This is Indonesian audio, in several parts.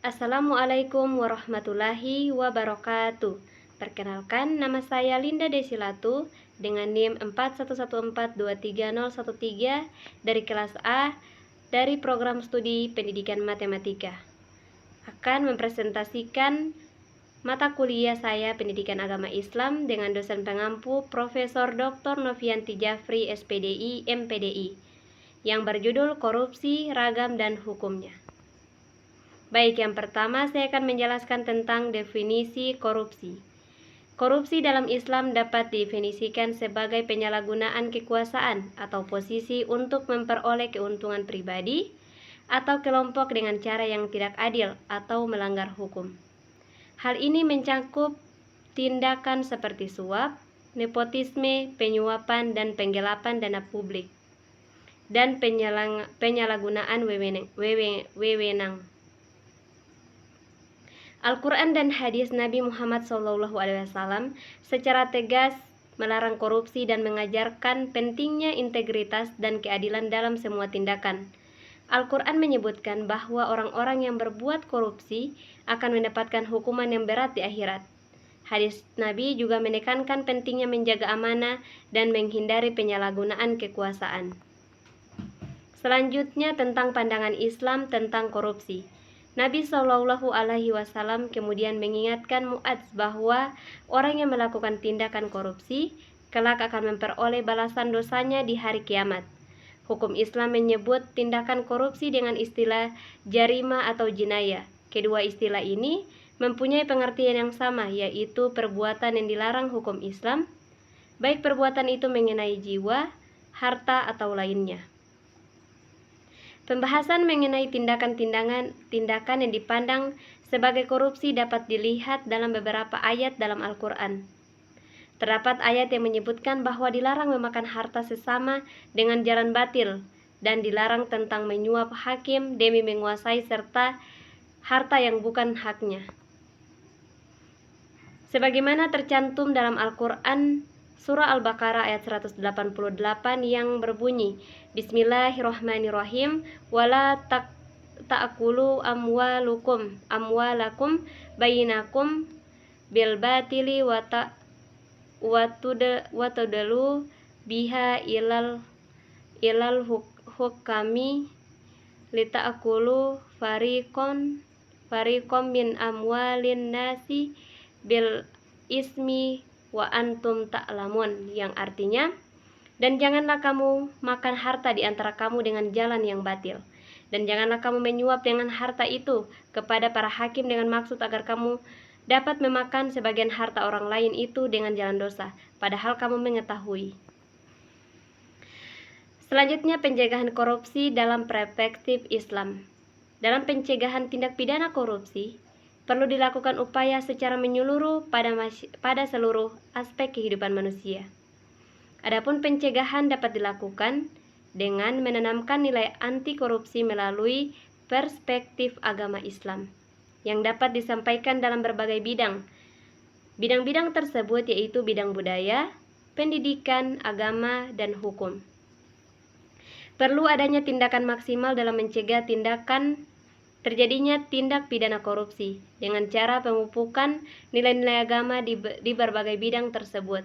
Assalamualaikum warahmatullahi wabarakatuh. Perkenalkan, nama saya Linda Desilatu dengan NIM 4114230013 dari kelas A dari program studi Pendidikan Matematika. Akan mempresentasikan mata kuliah saya Pendidikan Agama Islam dengan dosen pengampu Profesor Dr. Novianti Jafri SPDI MPDI yang berjudul Korupsi, Ragam dan Hukumnya. Baik, yang pertama saya akan menjelaskan tentang definisi korupsi. Korupsi dalam Islam dapat didefinisikan sebagai penyalahgunaan kekuasaan atau posisi untuk memperoleh keuntungan pribadi atau kelompok dengan cara yang tidak adil atau melanggar hukum. Hal ini mencakup tindakan seperti suap, nepotisme, penyuapan, dan penggelapan dana publik, dan penyalahgunaan wewenang. Al-Quran dan hadis Nabi Muhammad SAW secara tegas melarang korupsi dan mengajarkan pentingnya integritas dan keadilan dalam semua tindakan. Al-Quran menyebutkan bahwa orang-orang yang berbuat korupsi akan mendapatkan hukuman yang berat di akhirat. Hadis Nabi juga menekankan pentingnya menjaga amanah dan menghindari penyalahgunaan kekuasaan. Selanjutnya tentang pandangan Islam tentang korupsi. Nabi SAW kemudian mengingatkan Mu'adz bahwa orang yang melakukan tindakan korupsi kelak akan memperoleh balasan dosanya di hari kiamat. Hukum Islam menyebut tindakan korupsi dengan istilah jarima atau jinayah. Kedua istilah ini mempunyai pengertian yang sama, yaitu perbuatan yang dilarang hukum Islam, baik perbuatan itu mengenai jiwa, harta, atau lainnya. Pembahasan mengenai tindakan yang dipandang sebagai korupsi dapat dilihat dalam beberapa ayat dalam Al-Quran. Terdapat ayat yang menyebutkan bahwa dilarang memakan harta sesama dengan jalan batil dan dilarang tentang menyuap hakim demi menguasai serta harta yang bukan haknya. Sebagaimana tercantum dalam Al-Quran Surah Al-Baqarah ayat 188 yang berbunyi, Bismillahirrahmanirrahim, wala ta'kulu amwalakum bainakum bil batili wa tudlu biha ilal hukami lita'kulu fariqom min amwalin nasi bil ismi wa antum ta'lamun, yang artinya, dan janganlah kamu makan harta di antara kamu dengan jalan yang batil, dan janganlah kamu menyuap dengan harta itu kepada para hakim dengan maksud agar kamu dapat memakan sebagian harta orang lain itu dengan jalan dosa, padahal kamu mengetahui. Selanjutnya, pencegahan korupsi dalam perspektif Islam. Dalam pencegahan tindak pidana korupsi, perlu dilakukan upaya secara menyeluruh pada seluruh aspek kehidupan manusia. Adapun pencegahan dapat dilakukan dengan menanamkan nilai anti korupsi melalui perspektif agama Islam yang dapat disampaikan dalam berbagai bidang. Bidang-bidang tersebut yaitu bidang budaya, pendidikan, agama, dan hukum. Perlu adanya tindakan maksimal dalam mencegah terjadinya tindak pidana korupsi dengan cara pemupukan nilai-nilai agama di berbagai bidang tersebut.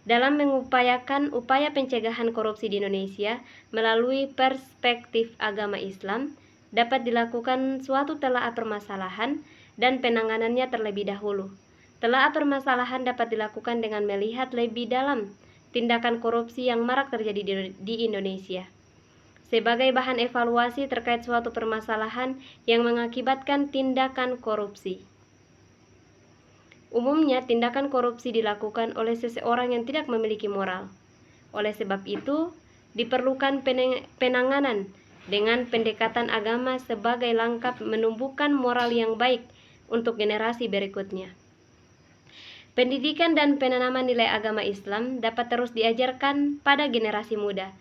Dalam mengupayakan upaya pencegahan korupsi di Indonesia melalui perspektif agama Islam, dapat dilakukan suatu telaah permasalahan dan penanganannya terlebih dahulu. Telaah permasalahan dapat dilakukan dengan melihat lebih dalam tindakan korupsi yang marak terjadi di Indonesia sebagai bahan evaluasi terkait suatu permasalahan yang mengakibatkan tindakan korupsi. Umumnya, tindakan korupsi dilakukan oleh seseorang yang tidak memiliki moral. Oleh sebab itu, diperlukan penanganan dengan pendekatan agama sebagai langkah menumbuhkan moral yang baik untuk generasi berikutnya. Pendidikan dan penanaman nilai agama Islam dapat terus diajarkan pada generasi muda,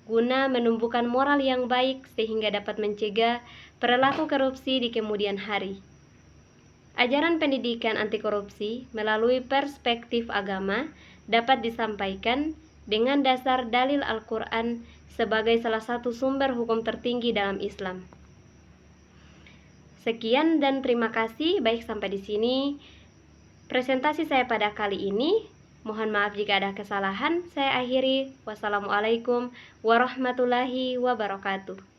guna menumbuhkan moral yang baik sehingga dapat mencegah perilaku korupsi di kemudian hari. Ajaran pendidikan anti korupsi melalui perspektif agama dapat disampaikan dengan dasar dalil Al-Quran sebagai salah satu sumber hukum tertinggi dalam Islam. Sekian dan terima kasih. Baik, sampai di sini presentasi saya pada kali ini. Mohon maaf jika ada kesalahan. Saya akhiri. Wassalamualaikum warahmatullahi wabarakatuh.